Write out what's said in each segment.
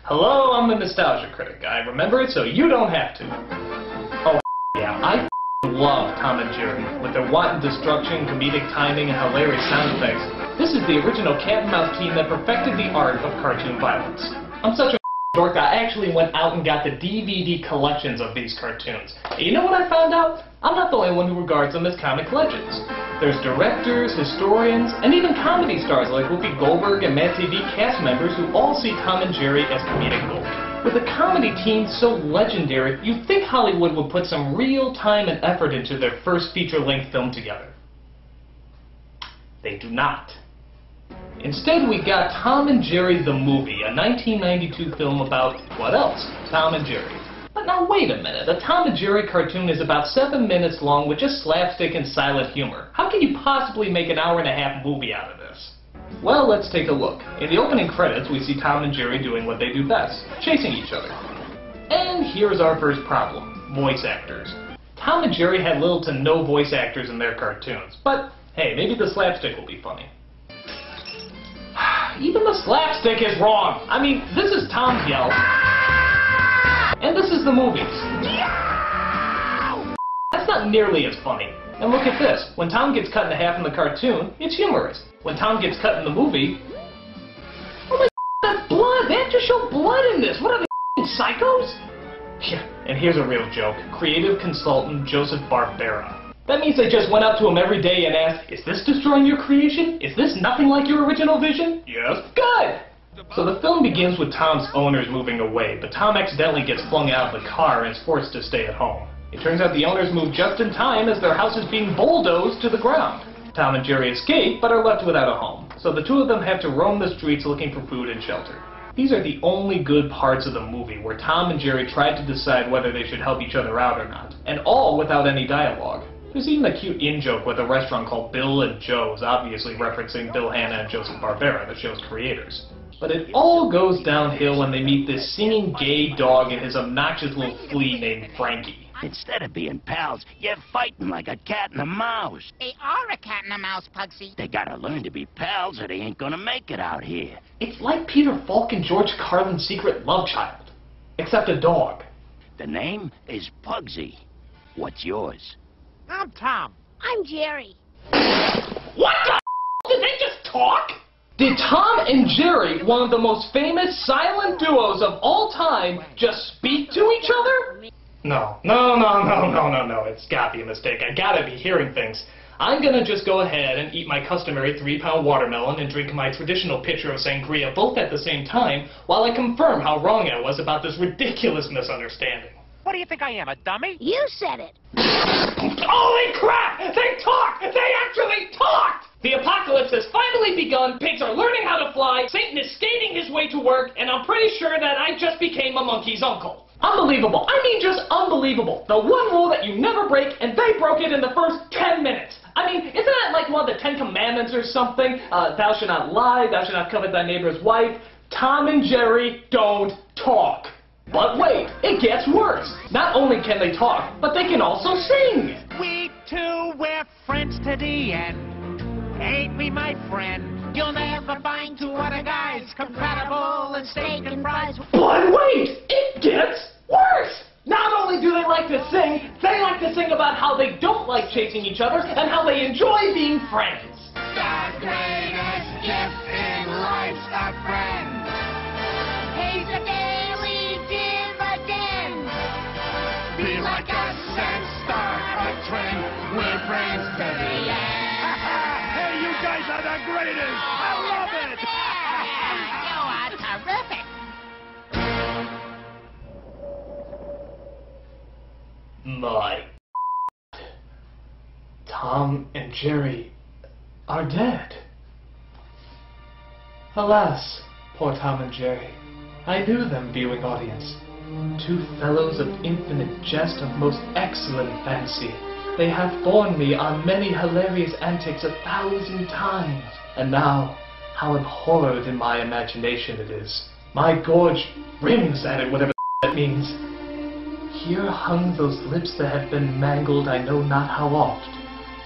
Hello, I'm the Nostalgia Critic. I remember it so you don't have to. Oh, yeah, I love Tom and Jerry, with their wanton destruction, comedic timing, and hilarious sound effects. This is the original cat and mouse team that perfected the art of cartoon violence. I'm such a dork, I actually went out and got the DVD collections of these cartoons. And you know what I found out? I'm not the only one who regards them as comic legends. There's directors, historians, and even comedy stars like Whoopi Goldberg and Mad TV cast members who all see Tom and Jerry as comedic gold. With a comedy team so legendary, you'd think Hollywood would put some real time and effort into their first feature-length film together. They do not. Instead, we got Tom and Jerry the Movie, a 1992 film about, what else? Tom and Jerry. But now wait a minute, a Tom and Jerry cartoon is about 7 minutes long with just slapstick and silent humor. How can you possibly make an hour-and-a-half movie out of this? Well, let's take a look. In the opening credits, we see Tom and Jerry doing what they do best, chasing each other. And here's our first problem, voice actors. Tom and Jerry had little to no voice actors in their cartoons, but hey, maybe the slapstick will be funny. Even the slapstick is wrong. I mean, this is Tom's yell, and this is the movie's. That's not nearly as funny. And look at this. When Tom gets cut in half in the cartoon, it's humorous. When Tom gets cut in the movie, oh my, that's blood! They have to show blood in this! What are they, psychos? Yeah, and here's a real joke. Creative consultant Joseph Barbera. That means they just went up to him every day and asked, is this destroying your creation? Is this nothing like your original vision? Yes. Good! So the film begins with Tom's owners moving away, but Tom accidentally gets flung out of the car and is forced to stay at home. It turns out the owners move just in time as their house is being bulldozed to the ground. Tom and Jerry escape, but are left without a home. So the two of them have to roam the streets looking for food and shelter. These are the only good parts of the movie, where Tom and Jerry tried to decide whether they should help each other out or not, and all without any dialogue. There's even a cute in-joke with a restaurant called Bill and Joe's, obviously referencing Bill Hanna and Joseph Barbera, the show's creators. But it all goes downhill when they meet this singing gay dog and his obnoxious little flea named Frankie. Instead of being pals, you're fighting like a cat and a mouse. They are a cat and a mouse, Pugsy. They gotta learn to be pals or they ain't gonna make it out here. It's like Peter Falk and George Carlin's secret love child, except a dog. The name is Pugsy. What's yours? I'm Tom. I'm Jerry. What the f***? Did they just talk? Did Tom and Jerry, one of the most famous silent duos of all time, just speak to each other? No. It's gotta be a mistake. I gotta be hearing things. I'm gonna just go ahead and eat my customary 3-pound watermelon and drink my traditional pitcher of sangria both at the same time while I confirm how wrong I was about this ridiculous misunderstanding. What do you think I am, a dummy? You said it. Holy crap! They talked! They actually talked! The apocalypse has finally begun, pigs are learning how to fly, Satan is skating his way to work, and I'm pretty sure that I just became a monkey's uncle. Unbelievable. I mean, just unbelievable. The one rule that you never break, and they broke it in the first 10 minutes. I mean, isn't that like one of the 10 Commandments or something? Thou shalt not lie, thou shalt not covet thy neighbor's wife. Tom and Jerry don't talk. But wait, it gets worse. Not only can they talk, but they can also sing. We two, we're friends to the end. Ain't we, my friend? You'll never find two other guys compatible in steak and fries. But wait, it gets worse. Not only do they like to sing, they like to sing about how they don't like chasing each other and how they enjoy being friends. The greatest gift in life's a friend. He's a daily dividend. Be like us and start a trend. We're friends to the end. Hey, you guys are the greatest! I love it! You are terrific. My Tom and Jerry are dead. Alas, poor Tom and Jerry. I knew them, viewing audience. Two fellows of infinite jest of most excellent fancy. They have borne me on many hilarious antics 1,000 times. And now, how abhorred in my imagination it is. My gorge rings at it, whatever that means. Here hung those lips that have been mangled I know not how oft.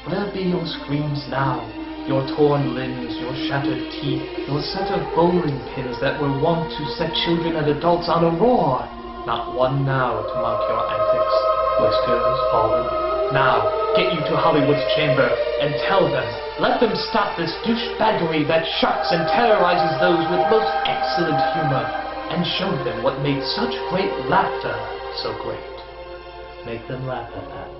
Where be your screams now, Your torn limbs, your shattered teeth, your set of bowling pins that were wont to set children and adults on a roar. Not one now to mark your antics. Whiskers fallen. Now, get you to Hollywood's chamber and tell them, let them stop this douchebaggery that shocks and terrorizes those with most excellent humor, and show them what made such great laughter so great. Make them laugh at that.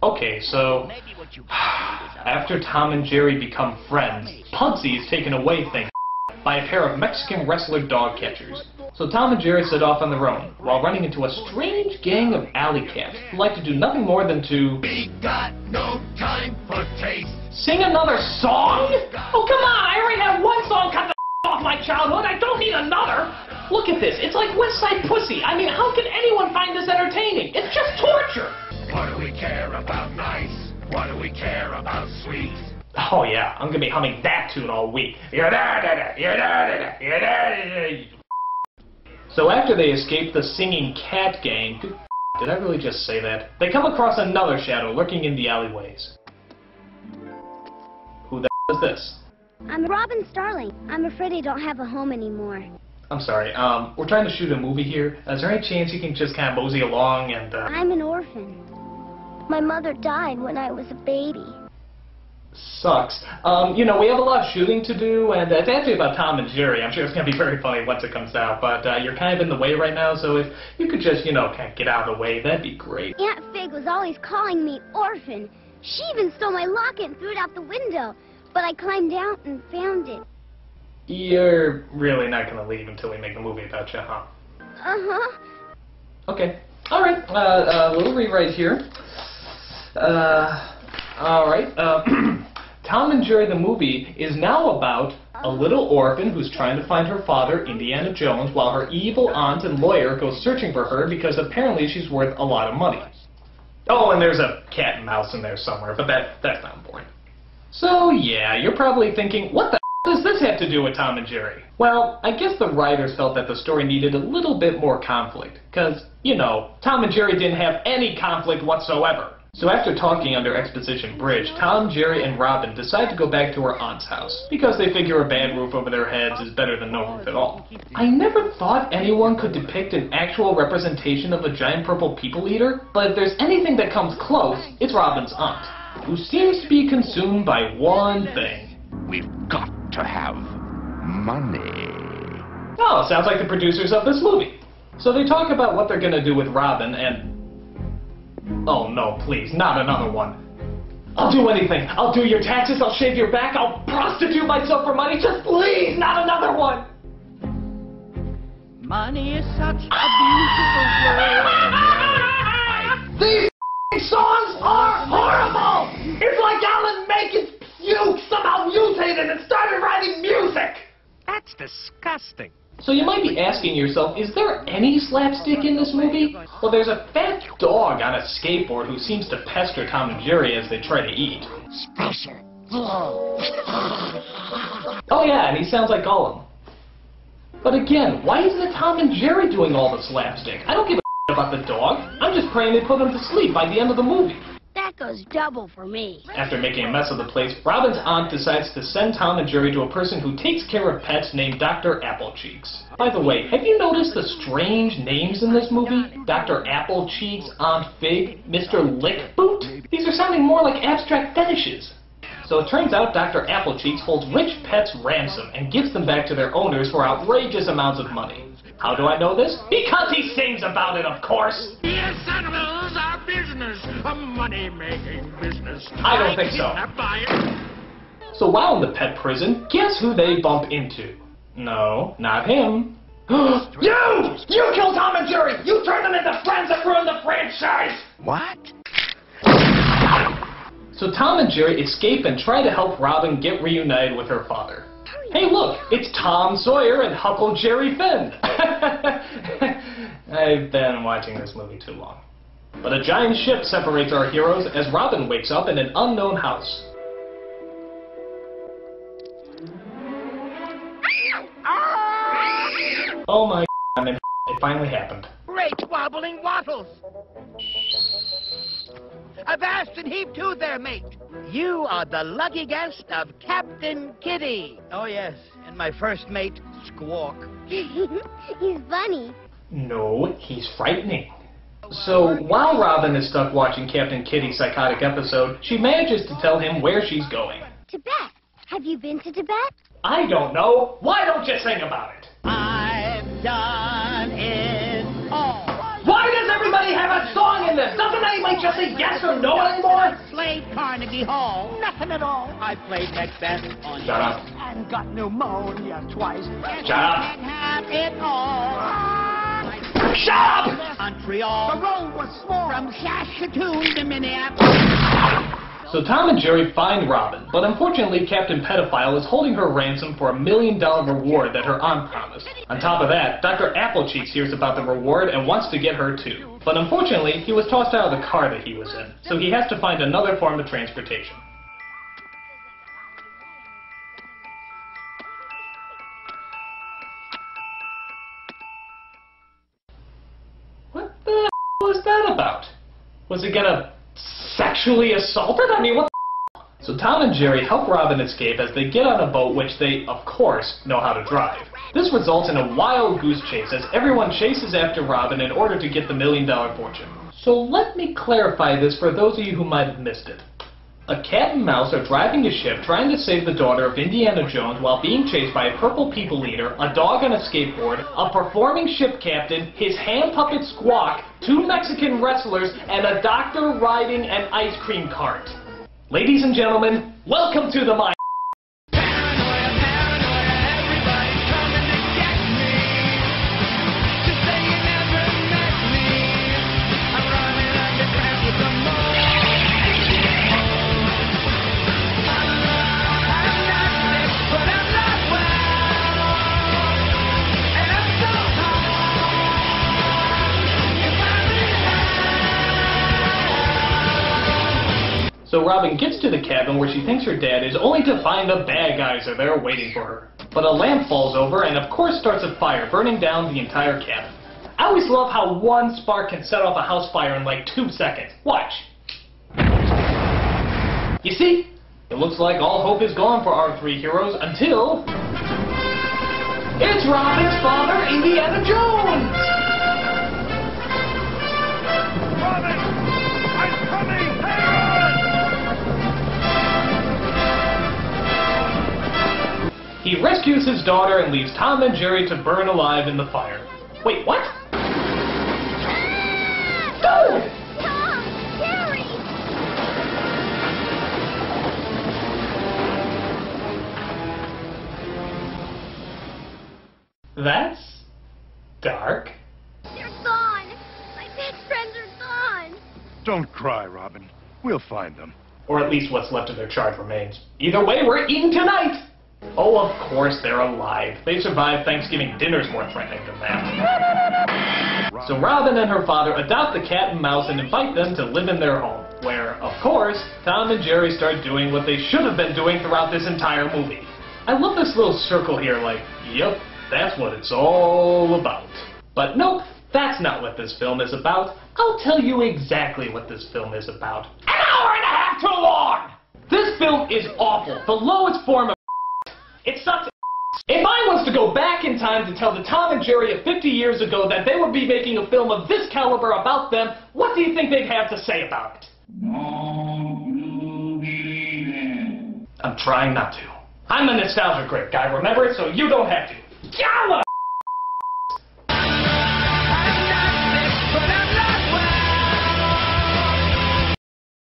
Okay, so after Tom and Jerry become friends, Pugsy is taken away, by a pair of Mexican wrestler dog catchers. So Tom and Jerry set off on their own, while running into a strange gang of alley cats who like to do nothing more than to... We got no time for taste. Sing another song? Oh, come on! I already have one song cut the off my childhood. I don't need another. Look at this. It's like West Side Pussy. I mean, how can anyone find this entertaining? It's just torture. What do we care about nice? What do we care about sweet? Oh yeah, I'm gonna be humming that tune all week. So after they escape the singing cat gang, did I really just say that? They come across another shadow lurking in the alleyways. Who the is this? I'm Robin Starling. I'm afraid I don't have a home anymore. I'm sorry, we're trying to shoot a movie here. Is there any chance you can just kind of mosey along and, I'm an orphan. My mother died when I was a baby. Sucks. You know, we have a lot of shooting to do, and it's actually about Tom and Jerry. I'm sure it's going to be very funny once it comes out, but you're kind of in the way right now, so if you could just, you know, kind of get out of the way, that'd be great. Aunt Fig was always calling me orphan. She even stole my locket and threw it out the window, but I climbed out and found it. You're really not going to leave until we make a movie about you, huh? Uh-huh. Okay. Alright, a little rewrite here. Alright, Tom and Jerry the movie is now about a little orphan who's trying to find her father, Indiana Jones, while her evil aunt and lawyer go searching for her because apparently she's worth a lot of money. Oh, and there's a cat and mouse in there somewhere, but that's not important. So yeah, you're probably thinking, what the does this have to do with Tom and Jerry? Well, I guess the writers felt that the story needed a little bit more conflict, because, you know, Tom and Jerry didn't have any conflict whatsoever. So after talking under Exposition Bridge, Tom, Jerry, and Robin decide to go back to her aunt's house, because they figure a bad roof over their heads is better than no roof at all. I never thought anyone could depict an actual representation of a giant purple people eater, but if there's anything that comes close, it's Robin's aunt, who seems to be consumed by one thing. We've got to have money. Oh, sounds like the producers of this movie. So they talk about what they're gonna do with Robin and... Oh no, please, not another one. I'll do anything. I'll do your taxes, I'll shave your back, I'll prostitute myself for money, just please, not another one! Money is such a beautiful word. These songs are horrible! It's like Alan Menken's puke somehow mutated and started writing music! That's disgusting. So you might be asking yourself, is there any slapstick in this movie? Well, there's a fat dog on a skateboard who seems to pester Tom and Jerry as they try to eat. Special. Oh yeah, and he sounds like Gollum. But again, why isn't it Tom and Jerry doing all the slapstick? I don't give a about the dog. I'm just praying they put him to sleep by the end of the movie. That goes double for me. After making a mess of the place, Robin's aunt decides to send Tom and Jerry to a person who takes care of pets named Dr. Applecheeks. By the way, have you noticed the strange names in this movie? Dr. Applecheeks, Aunt Fig, Mr. Lickboot? These are sounding more like abstract fetishes. So it turns out Dr. Applecheeks holds rich pets ransom and gives them back to their owners for outrageous amounts of money. How do I know this? Because he sings about it, of course! Yes, animals are business, a money-making business. I don't think so. So while in the pet prison, guess who they bump into? No, not him. You! You killed Tom and Jerry! You turned them into friends that ruined the franchise! What? So Tom and Jerry escape and try to help Robin get reunited with her father. Hey look, it's Tom Sawyer and Huckleberry Finn! I've been watching this movie too long. But a giant ship separates our heroes as Robin wakes up in an unknown house. Oh my God, it finally happened. Great wobbling waddles. Avast and heave to there, mate. You are the lucky guest of Captain Kitty. Oh, yes, and my first mate, Squawk. He's funny. No, he's frightening. So, while Robin is stuck watching Captain Kitty's psychotic episode, she manages to tell him where she's going. Tibet. Have you been to Tibet? I don't know. Why don't you sing about it? I've done it all. Why does everybody have a song in this? Doesn't anybody just say yes or no anymore? Played Carnegie Hall. Nothing at all. I played Macbeth on Shut up. and got pneumonia twice. Shut up. And have it all. Shut up! Montreal. The road was small. From Saskatoon to Minneapolis. So Tom and Jerry find Robin, but unfortunately Captain Pedophile is holding her ransom for $1 million reward that her aunt promised. On top of that, Dr. Applecheeks hears about the reward and wants to get her too. But unfortunately, he was tossed out of the car that he was in, so he has to find another form of transportation. What the hell was that about? Was he gonna sexually assaulted? I mean, what the f? So Tom and Jerry help Robin escape as they get on a boat which they, of course, know how to drive. This results in a wild goose chase as everyone chases after Robin in order to get the $1 million fortune. So let me clarify this for those of you who might have missed it. A cat and mouse are driving a ship trying to save the daughter of Indiana Jones while being chased by a purple people eater, a dog on a skateboard, a performing ship captain, his hand puppet Squawk, 2 Mexican wrestlers, and a doctor riding an ice cream cart. Ladies and gentlemen, welcome to the mind. So Robin gets to the cabin where she thinks her dad is, only to find the bad guys are there waiting for her. But a lamp falls over and of course starts a fire, burning down the entire cabin. I always love how one spark can set off a house fire in like 2 seconds. Watch. You see? It looks like all hope is gone for our 3 heroes until... It's Robin's father, Indiana Jones! Robin! I'm coming! Hang on! He rescues his daughter and leaves Tom and Jerry to burn alive in the fire. Wait, what? Go! Tom! Jerry! That's dark. They're gone! My best friends are gone! Don't cry, Robin. We'll find them. Or at least what's left of their charge remains. Either way, we're eating tonight! Oh, of course they're alive. They survived Thanksgiving dinner's more threatening than that. So Robin and her father adopt the cat and mouse and invite them to live in their home, where, of course, Tom and Jerry start doing what they should have been doing throughout this entire movie. I love this little circle here, like, yep, that's what it's all about. But nope, that's not what this film is about. I'll tell you exactly what this film is about. An hour and a half too long! This film is awful, the lowest form of it sucks. If I was to go back in time to tell the Tom and Jerry of 50 years ago that they would be making a film of this caliber about them, what do you think they'd have to say about it? I'm trying not to. I'm the Nostalgia Critic guy, remember it, so you don't have to. Yalla!